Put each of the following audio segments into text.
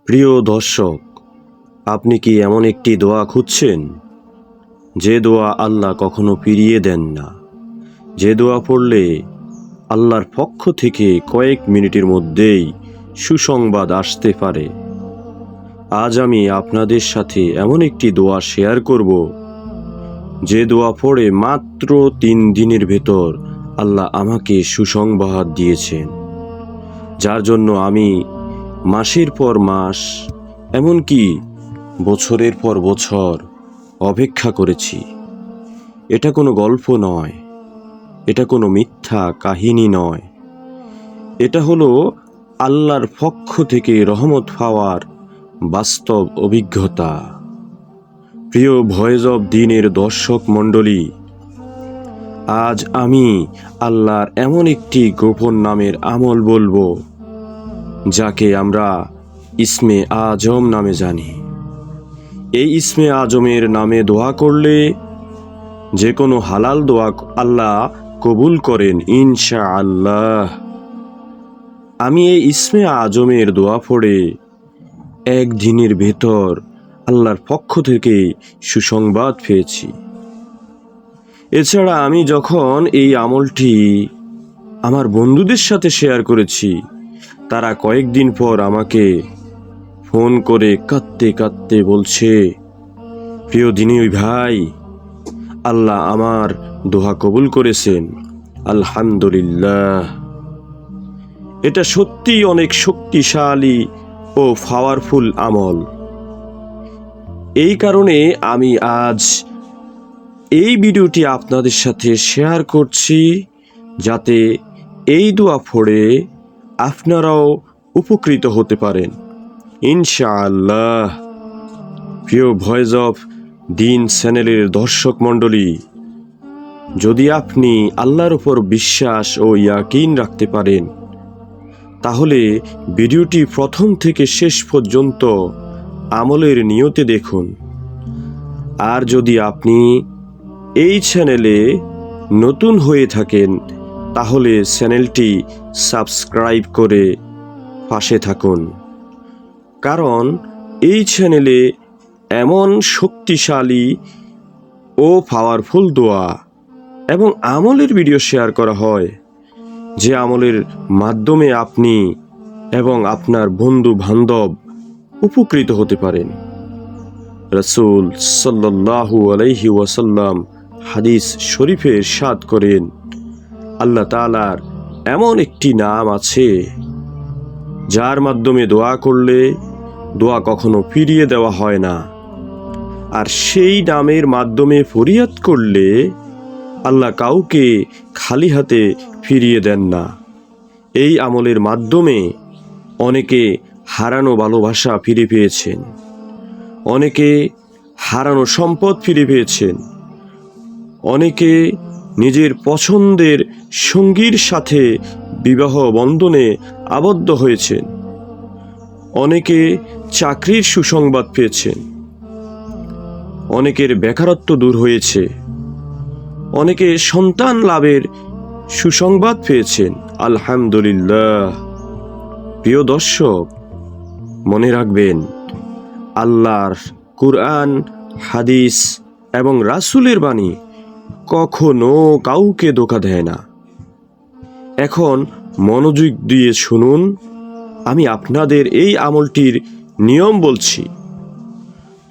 প্রিয় দর্শক, আপনি কি এমন একটি দোয়া খুঁজছেন যে দোয়া আল্লাহ কখনো ফিরিয়ে দেন না, যে দোয়া পড়লে আল্লাহর পক্ষ থেকে কয়েক মিনিটের মধ্যেই সুসংবাদ আসতে পারে? আজ আমি আপনাদের সাথে এমন একটি দোয়া শেয়ার করব, যে দোয়া পড়ে মাত্র 3 দিনের ভেতর আল্লাহ আমাকে সুসংবাদ দিয়েছেন, যার জন্য আমি মাসের পর মাস, এমনকি বছরের পর বছর অপেক্ষা করেছি। এটা কোনো গল্প নয়, এটা কোনো মিথ্যা কাহিনী নয়, এটা হলো আল্লাহর পক্ষ থেকে রহমত পাওয়ার বাস্তব অভিজ্ঞতা। প্রিয় ভয়েস অব দ্বীনের দর্শক মণ্ডলী, আজ আমি আল্লাহর এমন একটি গোপন নামের আমল বলবো, যাকে আমরা ইসমে আজম নামে জানি। এই ইসমে আজমের নামে দোয়া করলে যে কোনো হালাল দোয়া আল্লাহ কবুল করেন ইনশাআল্লাহ। আমি এই ইসমে আজমের দোয়া পড়ে একদিনের ভেতর আল্লাহর পক্ষ থেকে সুসংবাদ পেয়েছি। এছাড়া আমি যখন এই আমলটি আমার বন্ধুদের সাথে শেয়ার করেছি, তারা কয়েকদিন পর আমাকে ফোন করে কাঁদতে কাঁদতে বলছে, প্রিয় দিনী ভাই, আল্লাহ আমার দোয়া কবুল করেছেন, আলহামদুলিল্লাহ। এটা সত্যিই অনেক শক্তিশালী ও পাওয়ারফুল আমল। এই কারণে আমি আজ এই ভিডিওটি আপনাদের সাথে শেয়ার করছি, যাতে এই দোয়া পড়ে আপনারাও উপকৃত হতে পারেন ইনশাআল্লাহ। প্রিয় ভয়েস অফ দ্বীন চ্যানেলের দর্শক মণ্ডলী, যদি আপনি আল্লাহর উপর বিশ্বাস ও ইয়াকিন রাখতে পারেন, তাহলে ভিডিওটি প্রথম থেকে শেষ পর্যন্ত আমলের নিয়তে দেখুন। আর যদি আপনি এই চ্যানেলে নতুন হয়ে থাকেন, তাহলে চ্যানেলটি সাবস্ক্রাইব করে পাশে থাকুন, কারণ এই চ্যানেলে এমন শক্তিশালী ও পাওয়ারফুল দোয়া এবং আমলের ভিডিও শেয়ার করা হয়, যে আমলের মাধ্যমে আপনি এবং আপনার বন্ধু বান্ধব উপকৃত হতে পারেন। রাসূল সাল্লাল্লাহু আলাইহি ওয়াসাল্লাম হাদিস শরীফে ইরশাদ করেন, আল্লাহ তাআলার এমন একটি নাম আছে, যার মাধ্যমে দোয়া করলে দোয়া কখনো ফিরিয়ে দেওয়া হয় না, আর সেই নামের মাধ্যমে ফরিয়াদ করলে আল্লাহ কাউকে খালি হাতে ফিরিয়ে দেন না। এই আমলের মাধ্যমে অনেকে হারানো ভালোবাসা ফিরে পেয়েছেন, অনেকে হারানো সম্পদ ফিরে পেয়েছেন, অনেকে নিজের পছন্দের সঙ্গীর সাথে বিবাহ বন্ধনে আবদ্ধ হয়েছেন, অনেকে চাকরির সুসংবাদ পেয়েছেন, অনেকের বেকারত্ব দূর হয়েছে, অনেকে সন্তান লাভের সুসংবাদ পেয়েছেন, আলহামদুলিল্লাহ। প্রিয় দর্শক, মনে রাখবেন, আল্লাহর কুরআন, হাদিস এবং রাসূলের বাণী কখনো কাউকে ধোঁকা দেয় না। এখন মনোযোগ দিয়ে শুনুন, আমি আপনাদের এই আমলটির নিয়ম বলছি।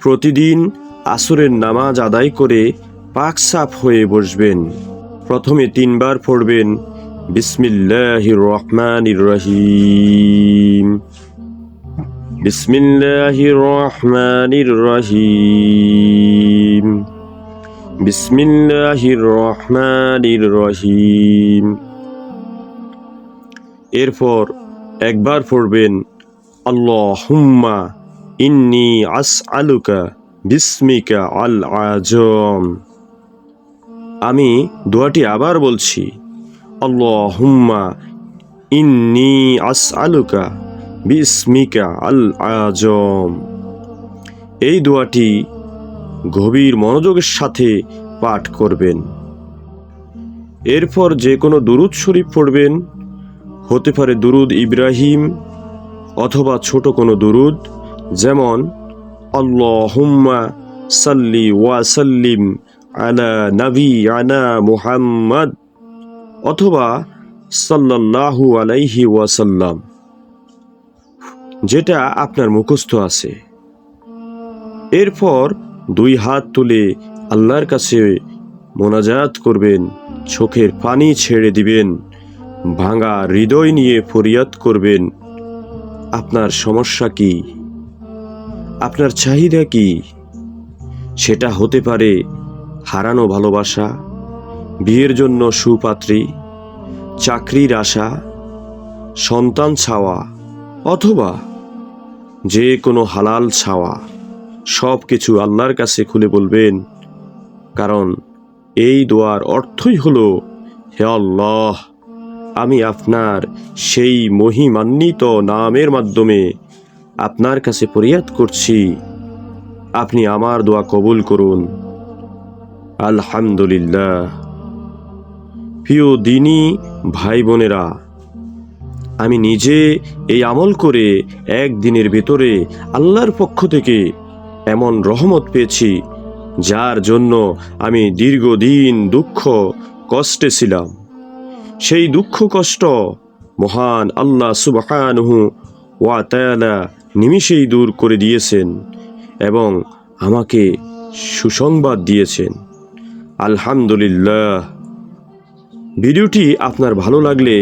প্রতিদিন আসরের নামাজ আদায় করে পাক সাফ হয়ে বসবেন। প্রথমে 3 বার পড়বেন বিসমিল্লাহির রহমানির রহিম, বিসমিল্লাহির রহমানির রহিম, বিসমিল্লাহির রহমানির রহিম। এরপর একবার পড়বেন আল্লাহুম্মা ইন্নী আসআলুকা বিসমিকা আল আজম। আমি দোয়াটি আবার বলছি, আল্লাহুম্মা ইন্নী আসআলুকা বিসমিকা আল আজম। এই দোয়াটি গভীর মনোযোগের সাথে পাঠ করবেন। এরপর যে কোনো দুরূদ শরীফ পড়বেন, হতে পারে দুরূদ ইব্রাহিম অথবা ছোট কোনো দুরূদ, যেমন আল্লাহুম্মা সাল্লি ওয়া সাল্লিম আলা নাবিয়ানা মুহাম্মদ অথবা সাল্লাল্লাহু আলাইহি ওয়াসাল্লাম, যেটা আপনার মুখস্থ আছে। এরপর 2 হাত তুলে আল্লাহর কাছে মোনাজাত করবেন, চোখের পানি ছেড়ে দিবেন, ভাঙা হৃদয় নিয়ে ফরিয়াদ করবেন। আপনার সমস্যা কি? আপনার চাহিদা কি? সেটা হতে পারে হারানো ভালোবাসা, বিয়ের জন্য সুপাত্রী, চাকরির আশা, সন্তান চাওয়া, অথবা যে কোনো হালাল চাওয়া। সব কিছু আল্লাহর কাছে খুলে বলবেন, কারণ এই দোয়ার অর্থই হলো, হে আল্লাহ, আমি আপনার সেই মহিমান্বিত নামের মাধ্যমে আপনার কাছে ফরিয়াদ করছি, আপনি আমার দোয়া কবুল করুন। আলহামদুলিল্লাহ। প্রিয় দিনী ভাই বোনেরা, আমি নিজে এই আমল করে একদিনের ভেতরে আল্লাহর পক্ষ থেকে এমন রহমত পেয়েছি, যার জন্য আমি দীর্ঘদিন দুঃখ কষ্টে ছিলাম। সেই দুঃখ কষ্ট মহান আল্লাহ সুবহানাহু ওয়া তাআলা নিমিষেই দূর করে দিয়েছেন এবং আমাকে সুসংবাদ দিয়েছেন। আলহামদুলিল্লাহ। ভিডিওটি আপনার ভালো লাগলে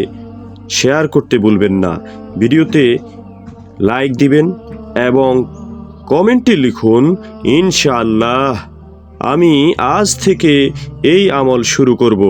শেয়ার করতে ভুলবেন না। ভিডিওতে লাইক দিবেন এবং কমেন্টে লিখুন, ইনশাআল্লাহ আমি আজ থেকে এই আমল শুরু করব।